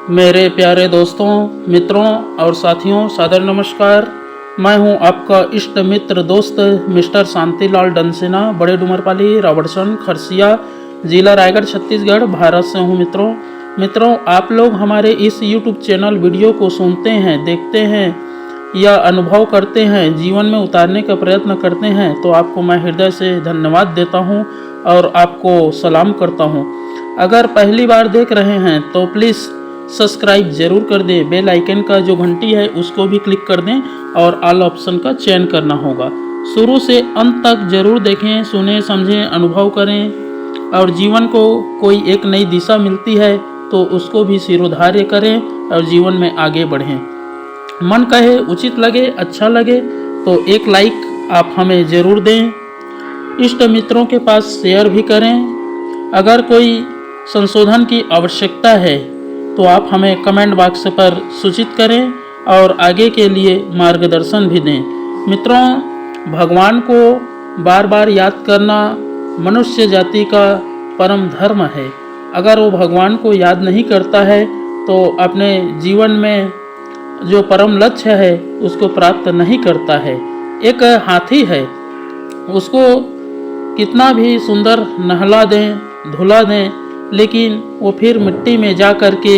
मेरे प्यारे दोस्तों, मित्रों और साथियों, सादर नमस्कार। मैं हूं आपका इष्ट मित्र दोस्त मिस्टर शांतिलाल डंसेना, बड़े डुमरपाली, रॉबर्टसन, खरसिया, जिला रायगढ़, छत्तीसगढ़, भारत से हूं। मित्रों, आप लोग हमारे इस YouTube चैनल वीडियो को सुनते हैं, देखते हैं या अनुभव करते हैं, जीवन में उतारने का प्रयत्न करते हैं, तो आपको मैं हृदय से धन्यवाद देता हूं और आपको सलाम करता हूं। अगर पहली बार देख रहे हैं तो प्लीज़ सब्सक्राइब जरूर कर दें। बेल आइकन का जो घंटी है उसको भी क्लिक कर दें और ऑल ऑप्शन का चयन करना होगा। शुरू से अंत तक जरूर देखें, सुने, समझें, अनुभव करें और जीवन को कोई एक नई दिशा मिलती है तो उसको भी शिरोधार्य करें और जीवन में आगे बढ़ें। मन कहे, उचित लगे, अच्छा लगे तो एक लाइक आप हमें ज़रूर दें। इष्ट मित्रों के पास शेयर भी करें। अगर कोई संशोधन की आवश्यकता है तो आप हमें कमेंट बॉक्स पर सूचित करें और आगे के लिए मार्गदर्शन भी दें। मित्रों, भगवान को बार बार याद करना मनुष्य जाति का परम धर्म है। अगर वो भगवान को याद नहीं करता है तो अपने जीवन में जो परम लक्ष्य है उसको प्राप्त नहीं करता है। एक हाथी है, उसको कितना भी सुंदर नहला दें, धुला दें, लेकिन वो फिर मिट्टी में जा कर के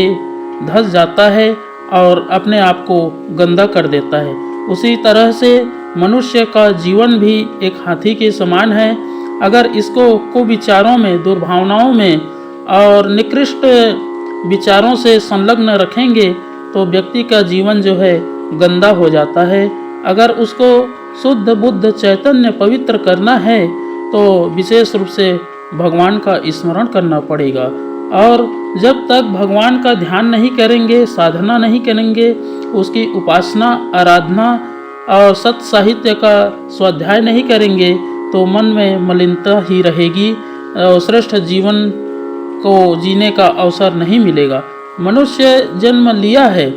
धंस जाता है और अपने आप को गंदा कर देता है। उसी तरह से मनुष्य का जीवन भी एक हाथी के समान है। अगर इसको कुविचारों में, दुर्भावनाओं में और निकृष्ट विचारों से संलग्न रखेंगे तो व्यक्ति का जीवन जो है गंदा हो जाता है। अगर उसको शुद्ध, बुद्ध, चैतन्य, पवित्र करना है तो विशेष रूप से भगवान का स्मरण करना पड़ेगा। और जब तक भगवान का ध्यान नहीं करेंगे, साधना नहीं करेंगे, उसकी उपासना, आराधना और सत्य साहित्य का स्वाध्याय नहीं करेंगे तो मन में मलिनता ही रहेगी और श्रेष्ठ जीवन को जीने का अवसर नहीं मिलेगा। मनुष्य जन्म लिया है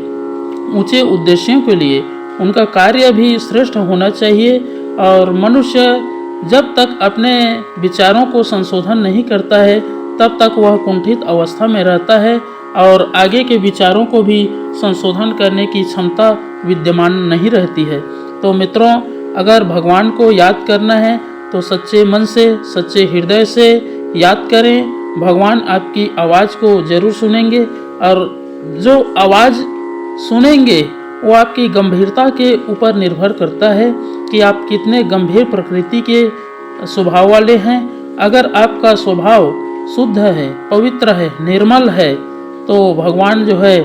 ऊंचे उद्देश्यों के लिए, उनका कार्य भी श्रेष्ठ होना चाहिए। और मनुष्य जब तक अपने विचारों को संशोधन नहीं करता है तब तक वह कुंठित अवस्था में रहता है और आगे के विचारों को भी संशोधन करने की क्षमता विद्यमान नहीं रहती है। तो मित्रों, अगर भगवान को याद करना है तो सच्चे मन से, सच्चे हृदय से याद करें। भगवान आपकी आवाज़ को जरूर सुनेंगे और जो आवाज़ सुनेंगे वो आपकी गंभीरता के ऊपर निर्भर करता है कि आप कितने गंभीर प्रकृति के स्वभाव वाले हैं। अगर आपका स्वभाव शुद्ध है, पवित्र है, निर्मल है तो भगवान जो है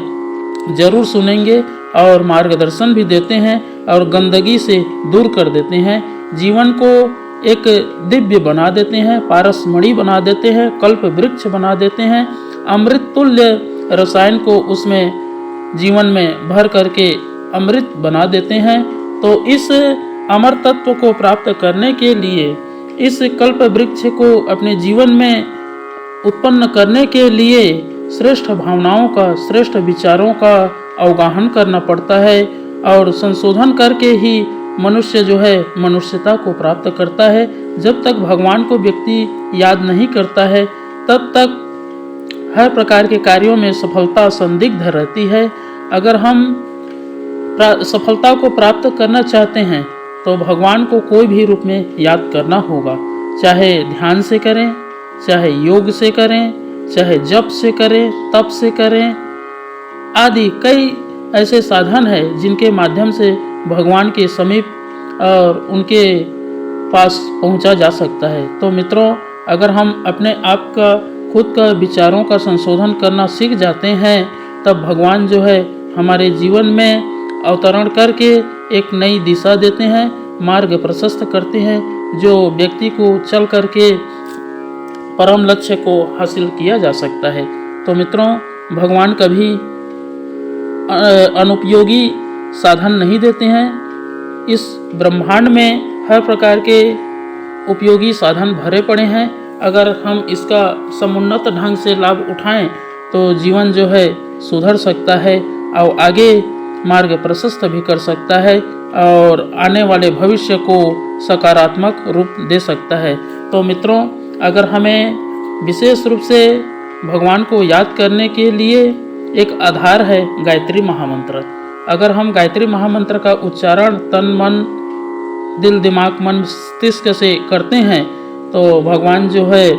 जरूर सुनेंगे और मार्गदर्शन भी देते हैं और गंदगी से दूर कर देते हैं। जीवन को एक दिव्य बना देते हैं, पारसमणि बना देते हैं, कल्प वृक्ष बना देते हैं, अमृत तुल्य रसायन को उसमें जीवन में भर करके अमृत बना देते हैं। तो इस अमर तत्व को प्राप्त करने के लिए, इस कल्प वृक्ष को अपने जीवन में उत्पन्न करने के लिए श्रेष्ठ भावनाओं का, श्रेष्ठ विचारों का अवगाहन करना पड़ता है और संशोधन करके ही मनुष्य जो है मनुष्यता को प्राप्त करता है। जब तक भगवान को व्यक्ति याद नहीं करता है तब तक हर प्रकार के कार्यों में सफलता संदिग्ध रहती है। अगर हम सफलता को प्राप्त करना चाहते हैं तो भगवान को कोई भी रूप में याद करना होगा, चाहे ध्यान से करें, चाहे योग से करें, चाहे जप से करें, तप से करें, आदि कई ऐसे साधन हैं जिनके माध्यम से भगवान के समीप और उनके पास पहुंचा जा सकता है। तो मित्रों, अगर हम अपने आप का, खुद का विचारों का संशोधन करना सीख जाते हैं तब भगवान जो है हमारे जीवन में अवतरण करके एक नई दिशा देते हैं, मार्ग प्रशस्त करते हैं, जो व्यक्ति को चल करके परम लक्ष्य को हासिल किया जा सकता है। तो मित्रों, भगवान कभी अनुपयोगी साधन नहीं देते हैं। इस ब्रह्मांड में हर प्रकार के उपयोगी साधन भरे पड़े हैं। अगर हम इसका समुन्नत ढंग से लाभ उठाएं तो जीवन जो है सुधर सकता है और आगे मार्ग प्रशस्त भी कर सकता है और आने वाले भविष्य को सकारात्मक रूप दे सकता है। तो मित्रों, अगर हमें विशेष रूप से भगवान को याद करने के लिए एक आधार है गायत्री महामंत्र। अगर हम गायत्री महामंत्र का उच्चारण तन मन दिल दिमाग मन मस्तिष्क से करते हैं तो भगवान जो है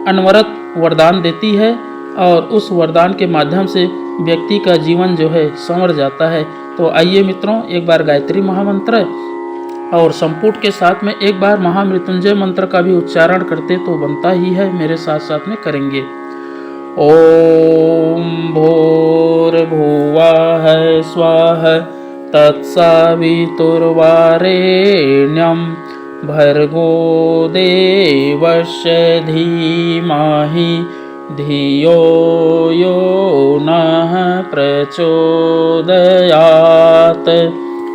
अनवरत वरदान देती है और उस वरदान के माध्यम से व्यक्ति का जीवन जो है संवर जाता है। तो आइए मित्रों, एक बार गायत्री महामंत्र और संपुट के साथ में एक बार महामृत्युंजय मंत्र का भी उच्चारण करते तो बनता ही है, मेरे साथ साथ में करेंगे। ओम भूर्भुवः स्वः तत्सवितुर्वरेण्यं भर्गो देवस्य धीमहि धियो यो नः प्रचोदयात्।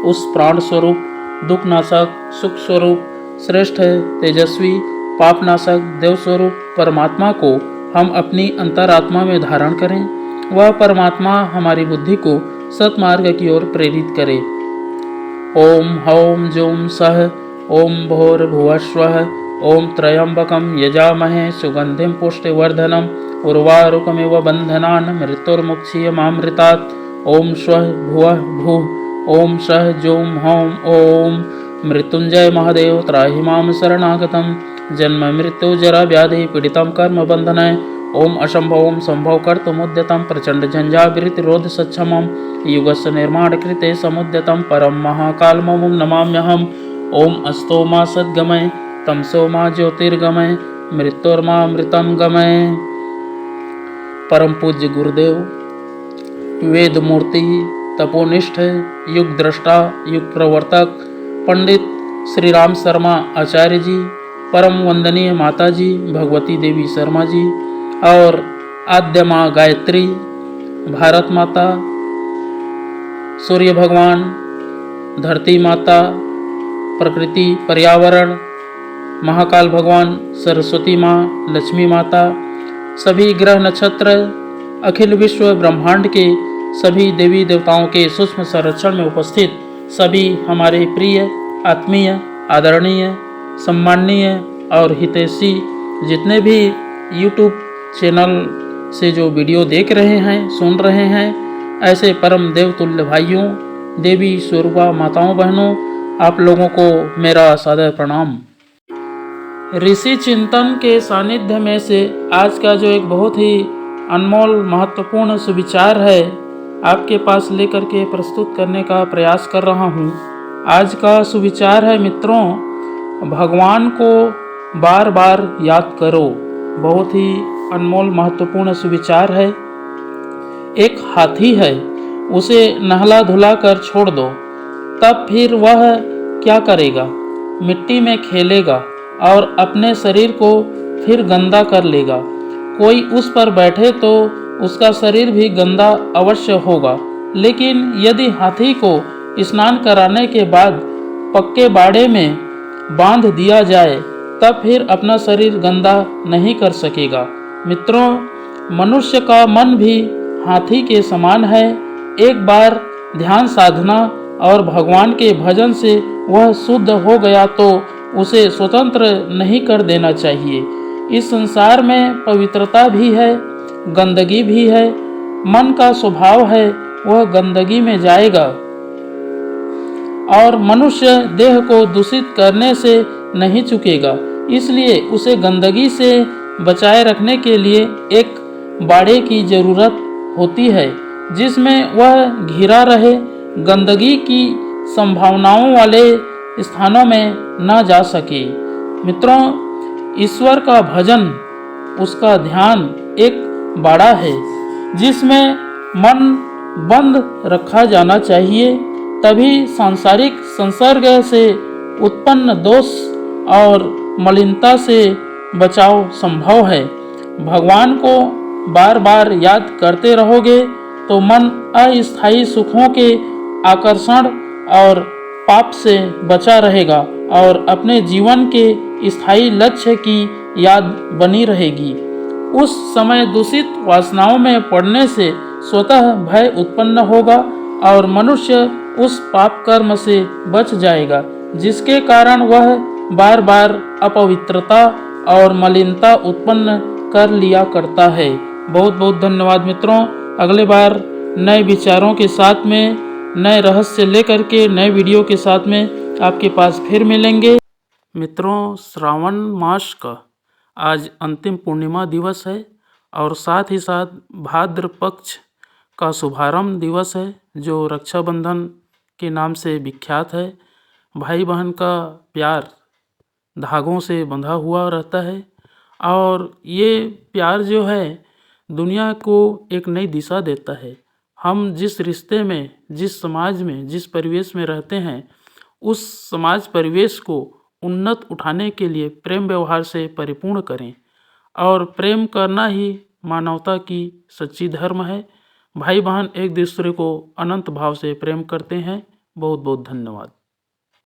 उस प्राण स्वरूप दुखनाशक सुख स्वरूप श्रेष्ठ तेजस्वी पापनाशक देव स्वरूप परमात्मा को हम अपनी अंतरात्मा में धारण करें। वह परमात्मा हमारी बुद्धि को सतमार्ग की ओर प्रेरित करे। ओम हौम जूम सह ओम भूर्भुवस्वः ओम त्र्यंबकं यजामहे सुगंधिं पुष्टिवर्धनम् उर्वारुकमिव बन्धनान् मृत्युर्मुक्षीयमामृतात्। ओम स्वः भुवः भुः ओम सह जूम हौम ओम मृत्युंजय महादेव त्राहि मां शरणागतं जन्म मृत्यु जरा व्याधि पीडितं कर्म बंधनय। ओम असंभवं संभव कर्तुमुद्यतं प्रचंड झंझाविरतिरोध सक्षमं युगस्य निर्माण कृते समुद्यतं परम महाकालमं नमाम्यहम्। ओम अस्तो मा सद्गमय तमसो मा ज्योतिर्गमय मृत्योर्मा मृतं गमय। परम पूज्य गुरुदेव वेद मूर्ति तपोनिष्ठ युग दृष्टा युग प्रवर्तक पंडित श्री राम शर्मा आचार्य जी, परम वंदनीय माता जी भगवती देवी शर्मा जी और आद्य माँ गायत्री, भारत माता, सूर्य भगवान, धरती माता, प्रकृति पर्यावरण, महाकाल भगवान, सरस्वती माँ, लक्ष्मी माता, सभी ग्रह नक्षत्र, अखिल विश्व ब्रह्मांड के सभी देवी देवताओं के सूक्ष्म संरक्षण में उपस्थित सभी हमारे प्रिय आत्मीय आदरणीय सम्माननीय और हितैषी जितने भी यूट्यूब चैनल से जो वीडियो देख रहे हैं सुन रहे हैं, ऐसे परम देवतुल्य भाइयों देवी स्वरूपा माताओं बहनों, आप लोगों को मेरा सादर प्रणाम। ऋषि चिंतन के सानिध्य में से आज का जो एक बहुत ही अनमोल महत्वपूर्ण सुविचार है आपके पास लेकर के प्रस्तुत करने का प्रयास कर रहा हूँ। आज का सुविचार है मित्रों, भगवान को बार बार याद करो। बहुत ही अनमोल महत्वपूर्ण सुविचार है। एक हाथी है, उसे नहला धुला कर छोड़ दो, तब फिर वह क्या करेगा? मिट्टी में खेलेगा और अपने शरीर को फिर गंदा कर लेगा। कोई उस पर बैठे तो उसका शरीर भी गंदा अवश्य होगा, लेकिन यदि हाथी को स्नान कराने के बाद पक्के बाड़े में बांध दिया जाए तब फिर अपना शरीर गंदा नहीं कर सकेगा। मित्रों, मनुष्य का मन भी हाथी के समान है। एक बार ध्यान साधना और भगवान के भजन से वह शुद्ध हो गया तो उसे स्वतंत्र नहीं कर देना चाहिए। इस संसार में पवित्रता भी है, गंदगी भी है। मन का स्वभाव है वह गंदगी में जाएगा और मनुष्य देह को दूषित करने से नहीं चूकेगा। इसलिए उसे गंदगी से बचाए रखने के लिए एक बाड़े की जरूरत होती है जिसमें वह घिरा रहे, गंदगी की संभावनाओं वाले स्थानों में न जा सके। मित्रों, ईश्वर का भजन, उसका ध्यान एक बाड़ा है जिसमें मन बंद रखा जाना चाहिए, तभी सांसारिक संसर्ग से उत्पन्न दोष और मलिनता से बचाव संभव है। भगवान को बार बार याद करते रहोगे तो मन अस्थायी सुखों के आकर्षण और पाप से बचा रहेगा और अपने जीवन के स्थायी लक्ष्य की याद बनी रहेगी। उस समय दूषित वासनाओं में पड़ने से स्वतः भय उत्पन्न होगा और मनुष्य उस पाप कर्म से बच जाएगा जिसके कारण वह बार बार अपवित्रता और मलिनता उत्पन्न कर लिया करता है। बहुत बहुत धन्यवाद मित्रों। अगले बार नए विचारों के साथ में, नए रहस्य लेकर के, नए वीडियो के साथ में आपके पास फिर मिलेंगे। मित्रों, श्रावण मास का आज अंतिम पूर्णिमा दिवस है और साथ ही साथ भाद्र पक्ष का शुभारंभ दिवस है, जो रक्षाबंधन के नाम से विख्यात है। भाई बहन का प्यार धागों से बंधा हुआ रहता है और ये प्यार जो है दुनिया को एक नई दिशा देता है। हम जिस रिश्ते में, जिस समाज में, जिस परिवेश में रहते हैं, उस समाज परिवेश को उन्नत उठाने के लिए प्रेम व्यवहार से परिपूर्ण करें और प्रेम करना ही मानवता की सच्ची धर्म है। भाई बहन एक दूसरे को अनंत भाव से प्रेम करते हैं। बहुत बहुत धन्यवाद।